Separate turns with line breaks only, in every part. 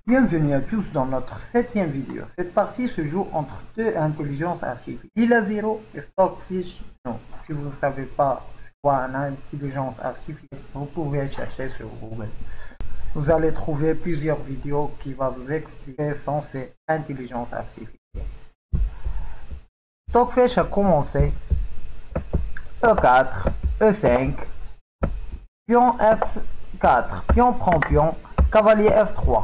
Bienvenue à tous dans notre 7e vidéo. Cette partie se joue entre deux intelligences artificielles, Lila Zero et Stockfish No. Si vous ne savez pas c'est quoi une intelligence artificielle, vous pouvez chercher sur Google. Vous allez trouver plusieurs vidéos qui vont vous expliquer sont ces intelligences artificielles. Stockfish a commencé E4, E5, pion F4, pion prend pion, cavalier F3.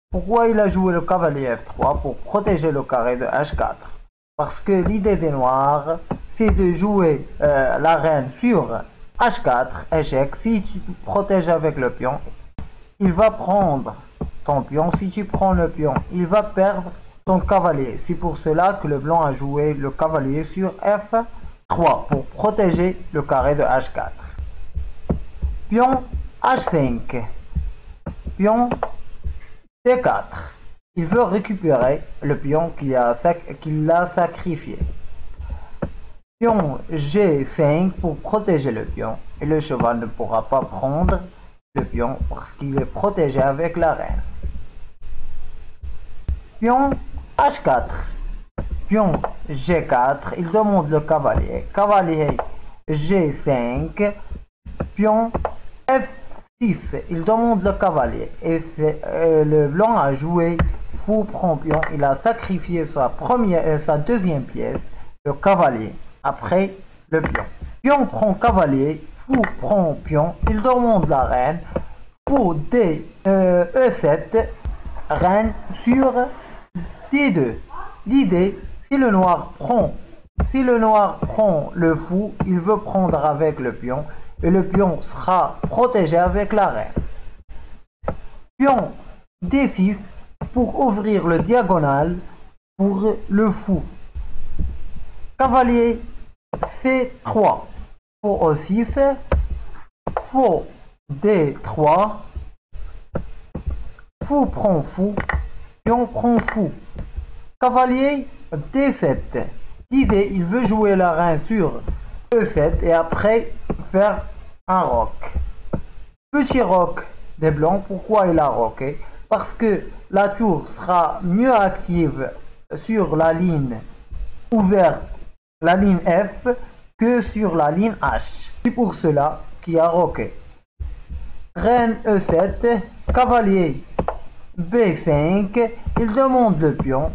Pourquoi il a joué le cavalier F3? Pour protéger le carré de H4. Parce que l'idée des noirs, c'est de jouer la reine sur H4, échec. Si tu protèges avec le pion, il va prendre ton pion. Si tu prends le pion, il va perdre ton cavalier. C'est pour cela que le blanc a joué le cavalier sur F3 pour protéger le carré de H4. Pion H5. Pion C4. Il veut récupérer le pion qu'il a sacrifié. Pion G5 pour protéger le pion. Et le cheval ne pourra pas prendre le pion parce qu'il est protégé avec la reine. Pion H4. Pion G4. Il demande le cavalier. Cavalier G5. Pion F6. Il demande le cavalier et le blanc a joué fou prend pion. Il a sacrifié sa deuxième pièce, le cavalier, après le pion. Pion prend cavalier, fou prend pion. Il demande la reine. Fou D E7, reine sur D2. L'idée, si le noir prend le fou, il veut prendre avec le pion. Et le pion sera protégé avec la reine. Pion D6 pour ouvrir le diagonal pour le fou. Cavalier C3 pour E6. Fou D3. Fou prend fou. Pion prend fou. Cavalier D7. L'idée, il veut jouer la reine sur E7 et après faire un roc. Petit roc des blancs. Pourquoi il a roqué? Parce que la tour sera mieux active sur la ligne ouverte, la ligne F, que sur la ligne H. C'est pour cela qu'il a roqué. Reine E7, cavalier B5. Il demande le pion.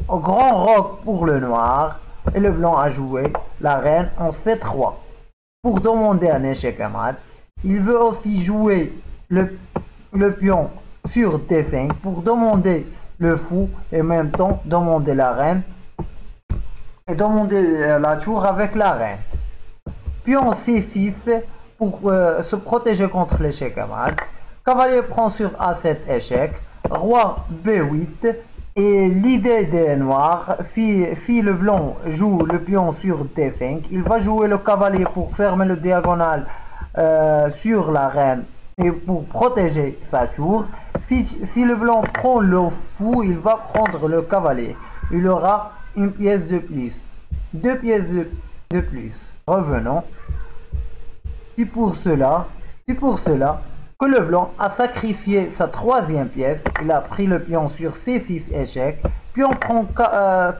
Grand roc pour le noir. Et le blanc a joué la reine en C3 pour demander un échec à mat. Il veut aussi jouer le pion sur D5 pour demander le fou et en même temps demander la reine et demander la tour avec la reine. Pion C6 pour se protéger contre l'échec à mat. Cavalier prend sur A7 échec. Roi B8. Et l'idée des noirs, si le blanc joue le pion sur D5, il va jouer le cavalier pour fermer le diagonal sur la reine et pour protéger sa tour. Si le blanc prend le fou, il va prendre le cavalier. Il aura une pièce de plus. Deux pièces de plus. Revenons. C'est pour cela que le blanc a sacrifié sa troisième pièce. Il a pris le pion sur C6 échec. Pion prend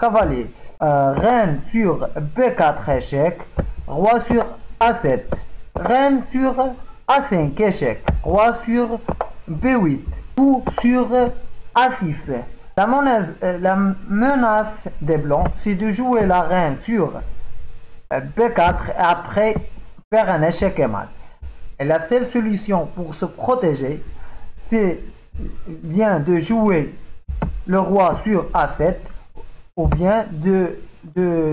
cavalier. Reine sur B4 échec. Roi sur A7. Reine sur A5 échec. Roi sur B8. Fou sur A6. La menace des blancs, c'est de jouer la reine sur B4 et après faire un échec et mat. Et la seule solution pour se protéger, c'est bien de jouer le roi sur A7 ou bien de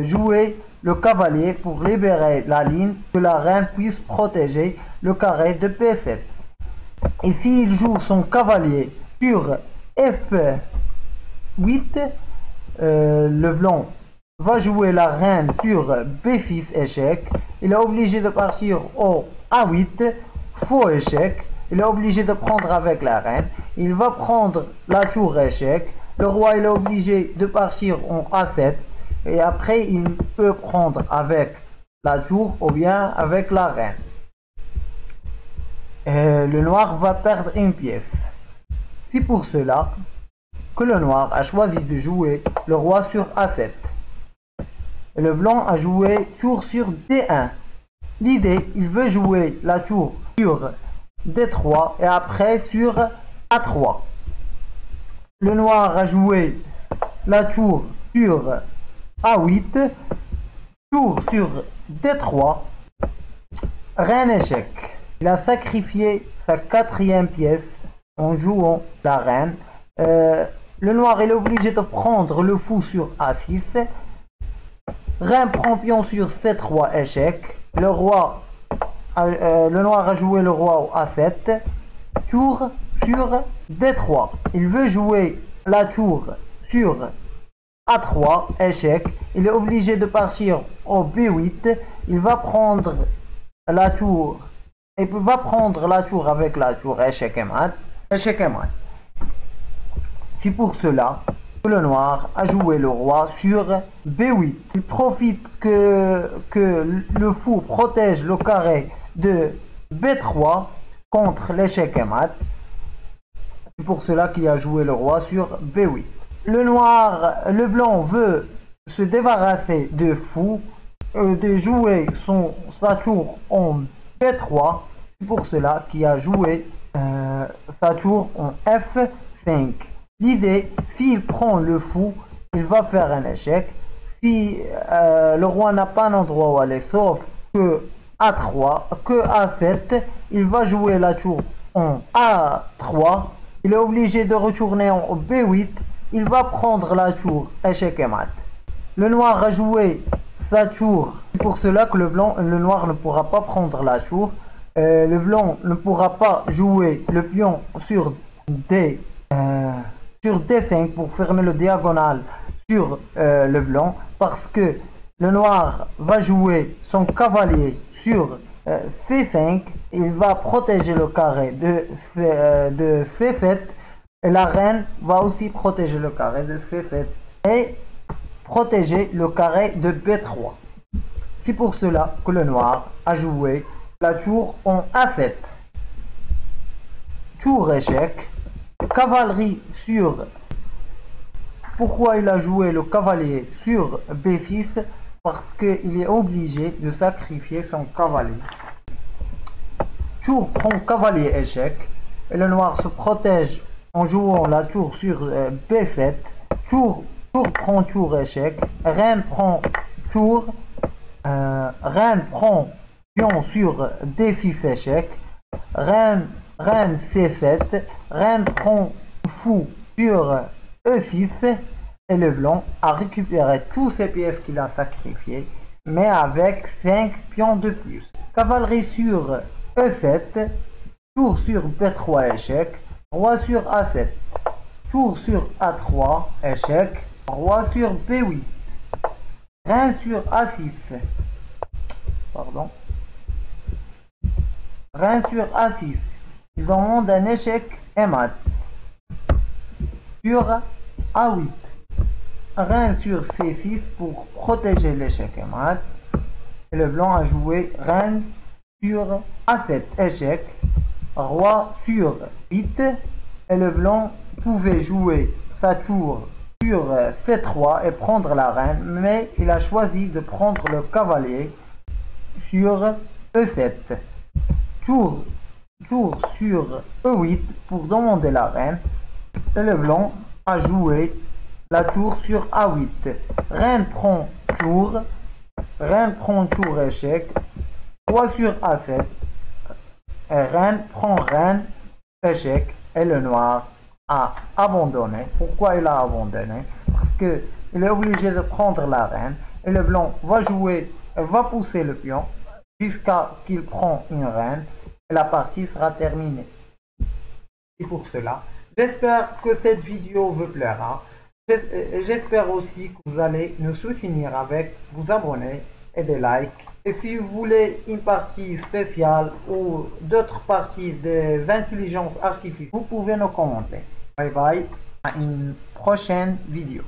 jouer le cavalier pour libérer la ligne, que la reine puisse protéger le carré de P7. Et s'il joue son cavalier sur F8, le blanc va jouer la reine sur B6 échec. Il est obligé de partir au A8, faux échec. Il est obligé de prendre avec la reine. Il va prendre la tour échec. Le roi il est obligé de partir en A7. Et après il peut prendre avec la tour ou bien avec la reine. Le noir va perdre une pièce. C'est pour cela que le noir a choisi de jouer le roi sur A7. Et le blanc a joué tour sur D1. L'idée, il veut jouer la tour sur D3 et après sur A3. Le noir a joué la tour sur A8, tour sur D3, reine échec. Il a sacrifié sa quatrième pièce en jouant la reine. Le noir est obligé de prendre le fou sur A6. Reine prend pion sur C3 échec. Le noir a joué le roi au A7. Tour sur D3. Il veut jouer la tour sur A3 échec. Il est obligé de partir au B8. Il va prendre la tour. Il va prendre la tour avec la tour échec et mat. Échec et mat. C'est pour cela que le noir a joué le roi sur B8. Il profite que le fou protège le carré de B3 contre l'échec et mat. C'est pour cela qu'il a joué le roi sur B8. Le blanc veut se débarrasser de fou, de jouer sa tour en B3. C'est pour cela qu'il a joué sa tour en F5. L'idée, s'il prend le fou, il va faire un échec. Si le roi n'a pas un endroit où aller, sauf que A3, que A7, il va jouer la tour en A3. Il est obligé de retourner en B8. Il va prendre la tour échec et mat. Le noir a joué sa tour. C'est pour cela que le noir ne pourra pas prendre la tour. Le blanc ne pourra pas jouer le pion sur D5 pour fermer le diagonal sur le blanc, parce que le noir va jouer son cavalier sur C5. Il va protéger le carré de C7 et la reine va aussi protéger le carré de C7 et protéger le carré de B3. C'est pour cela que le noir a joué la tour en A7. Tour échec. Cavalerie sur... Pourquoi il a joué le cavalier sur B6? Parce qu'il est obligé de sacrifier son cavalier. Tour prend cavalier échec. Et le noir se protège en jouant la tour sur B7. Tour prend tour échec. Reine prend tour. Reine prend pion sur D6 échec. Reine C7. Reine prend fou sur E6. Et le blanc a récupéré tous ces pièces qu'il a sacrifiées, mais avec 5 pions de plus. Cavalerie sur E7. Tour sur B3 échec. Roi sur A7. Tour sur A3 échec. Roi sur B8. Reine sur A6. Pardon. Reine sur A6. Il demande un échec et mat. Sur A8. Reine sur C6 pour protéger l'échec et mat. Et le blanc a joué reine sur A7 échec. Roi sur 8. Et le blanc pouvait jouer sa tour sur C3 et prendre la reine, mais il a choisi de prendre le cavalier sur E7. Tour sur E8 pour demander la reine. Et le blanc a joué la tour sur A8. Reine prend tour. Reine prend tour échec. Roi sur A7. Et reine prend reine échec. Et le noir a abandonné. Pourquoi il a abandonné? Parce qu'il est obligé de prendre la reine. Et le blanc va pousser le pion jusqu'à qu'il prend une reine. Et la partie sera terminée. Et pour cela, j'espère que cette vidéo vous plaira. J'espère aussi que vous allez nous soutenir avec vous abonner et des likes. Et si vous voulez une partie spéciale ou d'autres parties des intelligences artificielles, vous pouvez nous commenter. Bye bye, à une prochaine vidéo.